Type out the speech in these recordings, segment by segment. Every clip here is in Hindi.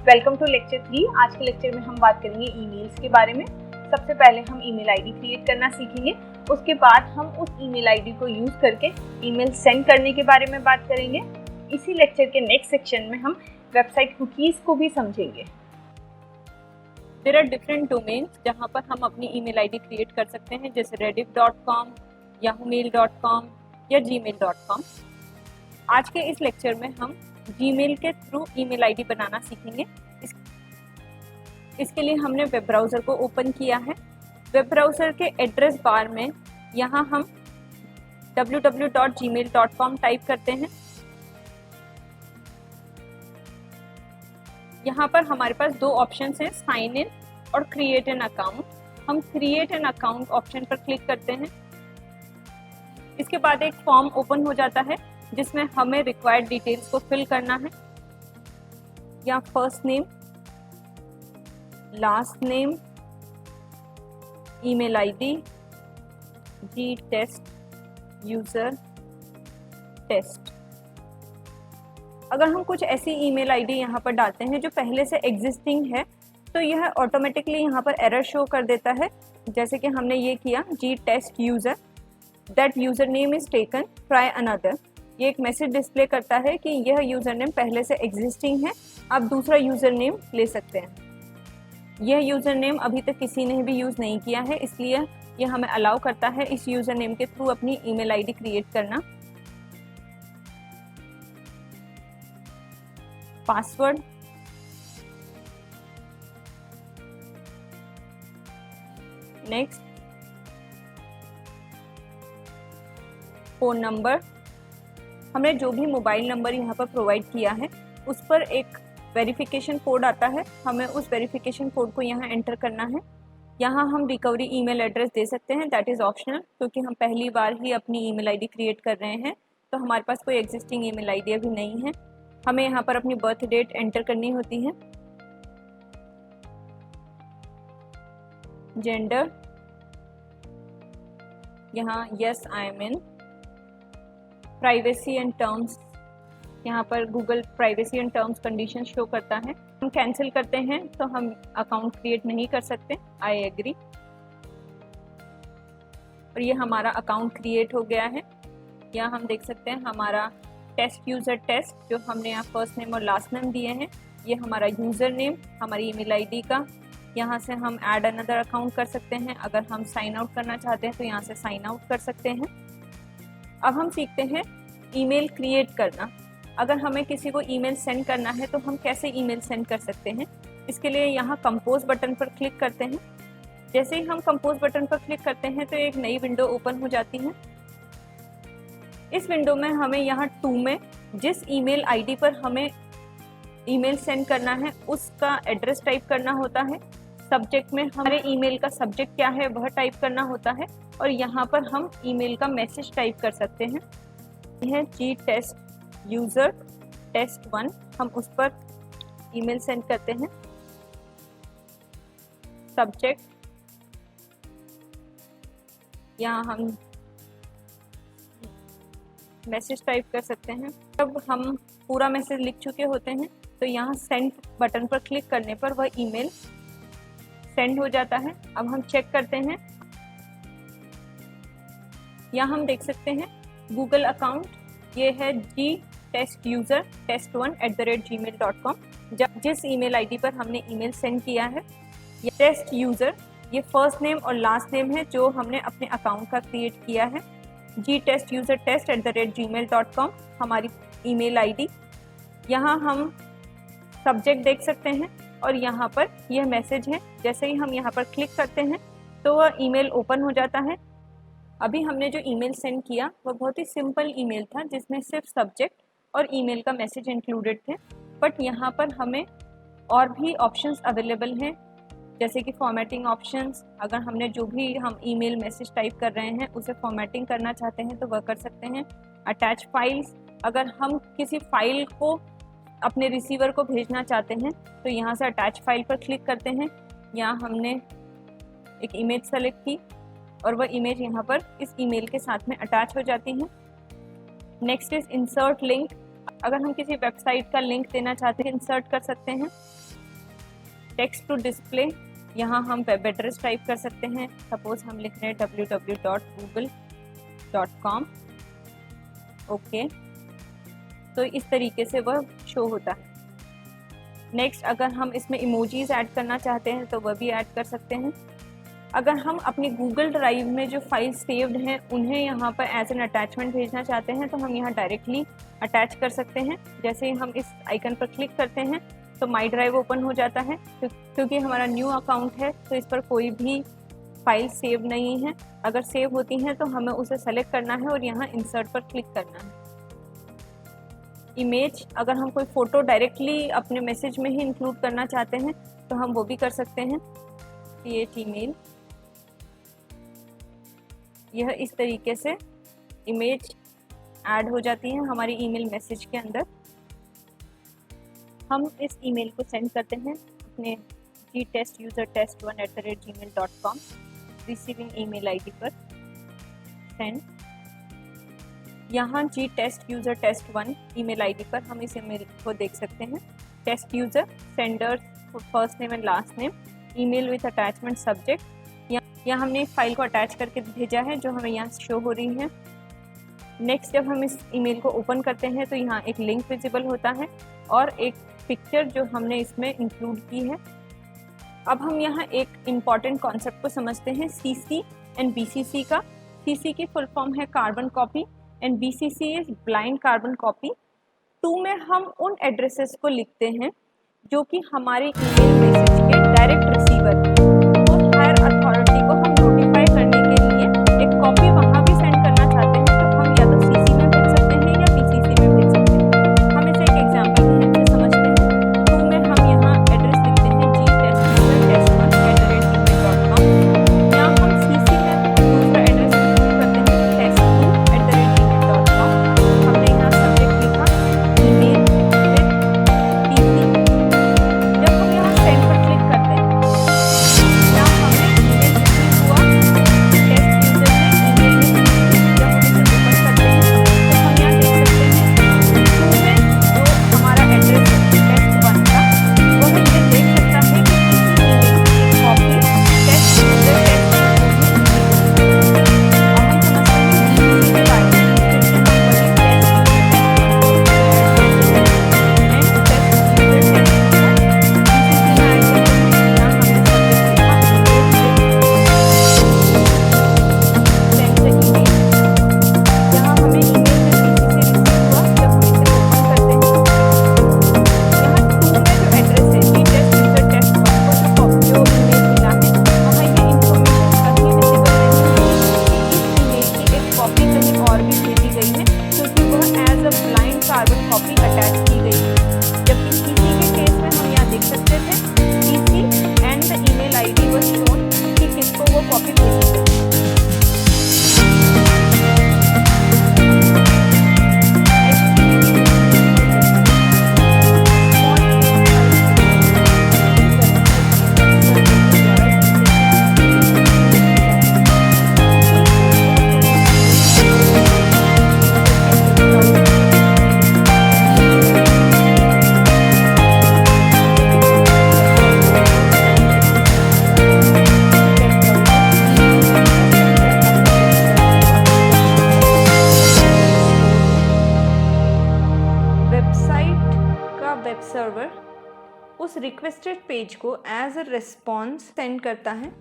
Welcome to lecture 3। आज के लेक्चर में हम बात करेंगे ईमेल्स के बारे में। सबसे पहले हम ईमेल आईडी क्रिएट करना सीखेंगे, उसके बाद हम उस ईमेल आईडी को यूज़ करके ईमेल सेंड करने के बारे में बात करेंगे। इसी लेक्चर के नेक्स्ट सेक्शन में हम वेबसाइट कुकीज़ को भी समझेंगे। देयर आर डिफरेंट डोमेन्स जहाँ पर हम अपनी ईमेल आईडी क्रिएट कर सकते हैं, जैसे rediff.com, yahoomail.com या gmail.com। आज के इस लेक्चर में हम जीमेल के थ्रू ईमेल आईडी बनाना सीखेंगे। इसके लिए हमने वेब ब्राउज़र को ओपन किया है। वेब ब्राउज़र के एड्रेस बार में यहाँ हम www.gmail.com टाइप करते हैं। यहाँ पर हमारे पास दो ऑप्शंस हैं, साइन इन और क्रिएट एन अकाउंट। हम क्रिएट एन अकाउंट ऑप्शन पर क्लिक करते हैं। इसके बाद एक फॉर्म ओपन हो जाता है जिसमें हमें रिक्वायर्ड डिटेल्स को फिल करना है। या first name, last name, email ID, G test user test. अगर हम कुछ ऐसी ईमेल आईडी यहाँ पर डालते हैं जो पहले से एग्जिस्टिंग है तो यह ऑटोमेटिकली यहाँ पर एरर शो कर देता है। जैसे कि हमने ये किया, G test user, that user name is taken, try another. ये एक मैसेज डिस्प्ले करता है कि यह यूज़र नेम पहले से एग्जिस्टिंग है, आप दूसरा यूज़र नेम ले सकते हैं। यह यूज़र नेम अभी तक किसी ने भी यूज़ नहीं किया है, इसलिए यह हमें अलाउ करता है इस यूज़र नेम के थ्रू अपनी ईमेल आईडी क्रिएट करना। Password, next, phone number. हमने जो भी मोबाइल नंबर यहाँ पर प्रोवाइड किया है उस पर एक वेरिफिकेशन कोड आता है, हमें उस वेरिफिकेशन कोड को यहाँ एंटर करना है। यहाँ हम रिकवरी ईमेल एड्रेस दे सकते हैं, दैट इज़ ऑप्शनल, क्योंकि हम पहली बार ही अपनी ईमेल आईडी क्रिएट कर रहे हैं तो हमारे पास कोई एग्जिस्टिंग ईमेल आईडी अभी नहीं है। हमें यहाँ पर अपनी बर्थ डेट एंटर करनी होती है। जेंडर, यहाँ yes I am in. Privacy and terms, यहाँ पर Google privacy and terms condition show करता है। हम कैंसिल करते हैं तो हम अकाउंट क्रिएट नहीं कर सकते, आई एग्री। और ये हमारा अकाउंट क्रिएट हो गया है। यहाँ हम देख सकते हैं हमारा टेस्ट यूज़र टेस्ट, जो हमने यहाँ फर्स्ट नेम और लास्ट नेम दिए हैं, ये हमारा यूज़र नेम, हमारी ईमेल आईडी का। यहाँ से हम ऐड अनदर अकाउंट कर सकते हैं। अगर हम साइन आउट करना चाहते हैं तो यहाँ से साइन आउट कर सकते हैं। अब हम सीखते हैं ईमेल क्रिएट करना। अगर हमें किसी को ईमेल सेंड करना है तो हम कैसे ईमेल सेंड कर सकते हैं। इसके लिए यहाँ कंपोज बटन पर क्लिक करते हैं। जैसे ही हम कंपोज बटन पर क्लिक करते हैं तो एक नई विंडो ओपन हो जाती है। इस विंडो में हमें यहाँ टू में जिस ईमेल आईडी पर हमें ईमेल सेंड करना है उसका एड्रेस टाइप करना होता है। सब्जेक्ट में हमारे ईमेल का सब्जेक्ट क्या है वह टाइप करना होता है और यहाँ पर हम ईमेल का मैसेज टाइप कर सकते हैं। यह जी टेस्ट यूज़र टेस्ट 1, हम उस पर ईमेल सेंड करते हैं। सब्जेक्ट, यहाँ हम मैसेज टाइप कर सकते हैं। जब हम पूरा मैसेज लिख चुके होते हैं तो यहाँ सेंड बटन पर क्लिक करने पर वह ईमेल सेंड हो जाता है। अब हम चेक करते हैं। यहाँ हम देख सकते हैं गूगल अकाउंट, ये है जी टेस्ट यूज़र टेस्ट 1@gmail.com। जब जिस ईमेल आईडी पर हमने ईमेल सेंड किया है, ये टेस्ट यूज़र, ये फर्स्ट नेम और लास्ट नेम है जो हमने अपने अकाउंट का क्रिएट किया है। जी टेस्ट यूज़र टेस्ट@gmail.com हमारी ईमेल आईडी। यहाँ हम सब्जेक्ट देख सकते हैं और यहाँ पर यह मैसेज है। जैसे ही हम यहाँ पर क्लिक करते हैं तो वह ईमेल ओपन हो जाता है। अभी हमने जो ईमेल सेंड किया वह बहुत ही सिंपल ईमेल था जिसमें सिर्फ सब्जेक्ट और ईमेल का मैसेज इंक्लूडेड थे। बट यहाँ पर हमें और भी ऑप्शंस अवेलेबल हैं, जैसे कि फॉर्मेटिंग ऑप्शंस। अगर हमने जो भी हम ईमेल मैसेज टाइप कर रहे हैं उसे फॉर्मेटिंग करना चाहते हैं तो वह कर सकते हैं। अटैच फाइल्स, अगर हम किसी फाइल को अपने रिसीवर को भेजना चाहते हैं तो यहाँ से अटैच फाइल पर क्लिक करते हैं। यहाँ हमने एक इमेज सेलेक्ट की और वह इमेज यहाँ पर इस ईमेल के साथ में अटैच हो जाती है। नेक्स्ट इज इंसर्ट लिंक, अगर हम किसी वेबसाइट का लिंक देना चाहते हैं इंसर्ट कर सकते हैं। टेक्स्ट टू डिस्प्ले, यहाँ हम वेब एड्रेस टाइप कर सकते हैं। सपोज हम लिख रहे हैं www.google.com। ओके, तो इस तरीके से वह शो होता है। नेक्स्ट, अगर हम इसमें इमोजीज ऐड करना चाहते हैं तो वह भी ऐड कर सकते हैं। अगर हम अपनी गूगल ड्राइव में जो फाइल सेव्ड हैं उन्हें यहाँ पर एज एन अटैचमेंट भेजना चाहते हैं तो हम यहाँ डायरेक्टली अटैच कर सकते हैं। जैसे ही हम इस आइकन पर क्लिक करते हैं तो माई ड्राइव ओपन हो जाता है। क्योंकि हमारा न्यू अकाउंट है तो इस पर कोई भी फाइल सेव नहीं है। अगर सेव होती हैं तो हमें उसे सेलेक्ट करना है और यहाँ इंसर्ट पर क्लिक करना है। इमेज, अगर हम कोई फ़ोटो डायरेक्टली अपने मैसेज में ही इंक्लूड करना चाहते हैं तो हम वो भी कर सकते हैं। क्रिएट ईमेल, यह इस तरीके से इमेज ऐड हो जाती है हमारी ईमेल मैसेज के अंदर। हम इस ईमेल को सेंड करते हैं अपने gtestusertest1@gmail.com रिसीविंग ईमेल आईडी पर। सेंड, यहाँ gtestusertest1 ईमेल आईडी पर हम इस ईमेल को देख सकते हैं। Test user, senders first name and last name, email with attachment subject. यहाँ हमने एक फाइल को अटैच करके भेजा है जो हमें यहाँ शो हो रही है। नेक्स्ट, जब हम इस ईमेल को ओपन करते हैं तो यहाँ एक लिंक विजिबल होता है और एक पिक्चर जो हमने इसमें इंक्लूड की है। अब हम यहाँ एक इम्पॉर्टेंट कॉन्सेप्ट को समझते हैं, CC एंड BCC का। CC की फुल फॉर्म है carbon copy and BCC is blind carbon copy. 2 में हम उन एड्रेसेस को लिखते हैं जो कि हमारे ईमेल मैसेज के डायरेक्ट रिसीवर और हायर अथॉरिटी को हम नोटिफाई करने के लिए एक कॉपी वहाँ भी सेंड करना चाहते हैं तो हम या तो CC में भेज सकते हैं या BCC में भेज सकते हैं। हम इसे एक एग्जाम्पल की हेल्प से समझते हैं। 2 में हम यहाँ एड्रेस लिखते हैं gtestusertest1@gmail.com। यहाँ हम CC में दूसरा एड्रेस करते हैं test2@gmail.com। हमने यहाँ सब्जेक्ट लिखा ईमेल विद TC। जब हम यहाँ सेंड पर क्लिक करते हैं, यहाँ हमें ईमेल रिसीव हुआ टेस्ट यूजर ने ईमेल में। जब हम इसे ओपन करते हैं तो हम यहाँ देख सकते हैं 2 में जो हमारा एड्रेस है test1 का, वह ये देख सकता है कि इसी ईमेल की एक कॉपी टेस्ट यूजर टेस्ट अब हम समझते हैं BCC के बारे में। फिर से हम वही टेस्ट कार्बन कॉपी अटैच की गई है। जबकि CC के केस में हम यहाँ देख सकते थे CC and the email ID was shown कि किसको वो कॉपी भेजी गई। वेब सर्वर उस रिक्वेस्टेड पेज को एज अ रिस्पॉन्स सेंड करता है,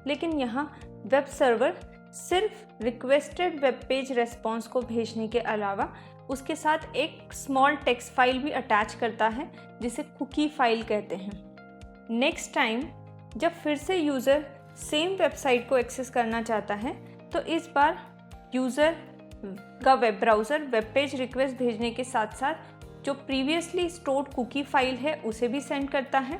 लेकिन यहाँ वेब सर्वर सिर्फ रिक्वेस्टेड वेब पेज रिस्पॉन्स को भेजने के अलावा उसके साथ एक स्मॉल टेक्स्ट फाइल भी अटैच करता है जिसे कुकी फाइल कहते हैं। नेक्स्ट टाइम जब फिर से यूज़र सेम वेबसाइट को एक्सेस करना चाहता है तो इस बार यूज़र का web browser web page request भेजने के साथ साथ जो प्रीवियसली स्टोर्ड कुकी फाइल है उसे भी सेंड करता है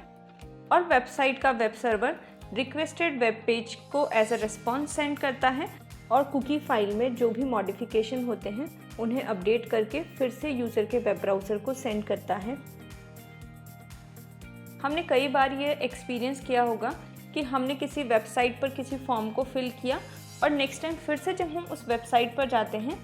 और वेबसाइट का web server requested web page को एज अ रिस्पॉन्स सेंड करता है और कुकी फाइल में जो भी मॉडिफिकेशन होते हैं उन्हें अपडेट करके फिर से यूज़र के वेब ब्राउज़र को सेंड करता है। हमने कई बार ये एक्सपीरियंस किया होगा कि हमने किसी वेबसाइट पर किसी फॉर्म को फिल किया और नेक्स्ट टाइम फिर से जब हम उस वेबसाइट पर जाते हैं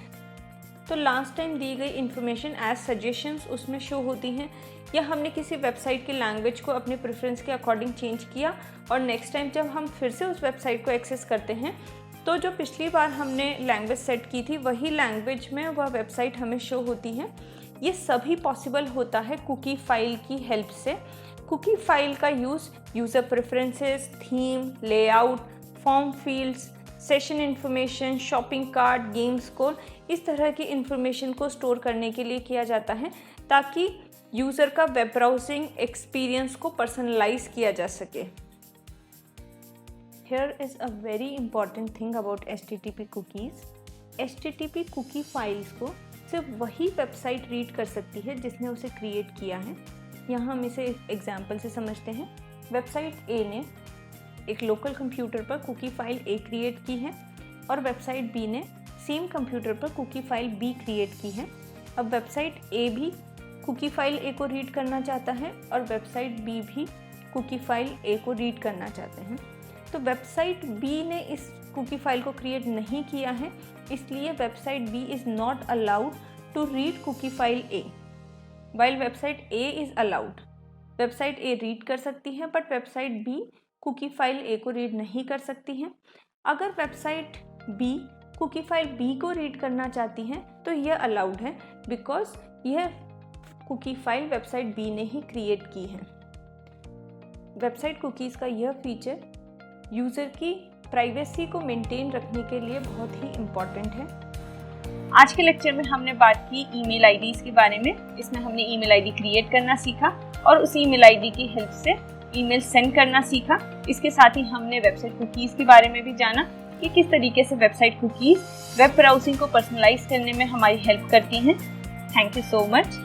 तो लास्ट टाइम दी गई इन्फॉर्मेशन एज सजेशंस उसमें शो होती हैं, या हमने किसी वेबसाइट की लैंग्वेज को अपने प्रेफरेंस के अकॉर्डिंग चेंज किया और नेक्स्ट टाइम जब हम फिर से उस वेबसाइट को एक्सेस करते हैं तो जो पिछली बार हमने लैंग्वेज सेट की थी वही लैंग्वेज में वह वेबसाइट हमें शो होती है। ये सभी पॉसिबल होता है कुकी फाइल की हेल्प से। कुकी फाइल का use user preferences, theme, layout, form fields, session information, shopping cart, game score, इस तरह की इन्फॉर्मेशन को स्टोर करने के लिए किया जाता है ताकि यूज़र का वेब ब्राउजिंग एक्सपीरियंस को पर्सनलाइज किया जा सके। Here is a very important thing about HTTP cookies. HTTP cookie files को सिर्फ वही वेबसाइट रीड कर सकती है जिसने उसे क्रिएट किया है। यहाँ हम इसे एग्जाम्पल से समझते हैं। वेबसाइट A ने एक लोकल कंप्यूटर पर कुकी फाइल A क्रिएट की है और वेबसाइट B ने सेम कंप्यूटर पर कुकी फाइल B क्रिएट की है। अब वेबसाइट A भी कुकी फाइल A को रीड करना चाहता है और वेबसाइट B भी कुकी फाइल A को रीड करना चाहते हैं। तो वेबसाइट B ने इस कुकी फाइल को क्रिएट नहीं किया है, इसलिए website B is not allowed to read cookie file A, while website A is allowed. Website A read कर सकती है but website B cookie file A को रीड नहीं कर सकती है। अगर website B cookie file B को रीड करना चाहती है तो यह अलाउड है बिकॉज यह कुकी फाइल वेबसाइट B ने ही क्रिएट की है। वेबसाइट कुकीज़ का यह फीचर यूज़र की प्राइवेसी को मेंटेन रखने के लिए बहुत ही इम्पॉर्टेंट है। आज के लेक्चर में हमने बात की ईमेल आईडीज़ के बारे में। इसमें हमने ईमेल आईडी क्रिएट करना सीखा और उस ईमेल आईडी की हेल्प से ईमेल सेंड करना सीखा। इसके साथ ही हमने वेबसाइट कुकीज़ के बारे में भी जाना कि किस तरीके से वेबसाइट कुकीज़ वेब ब्राउजिंग को पर्सनलाइज करने में हमारी हेल्प करती हैं। Thank you so much.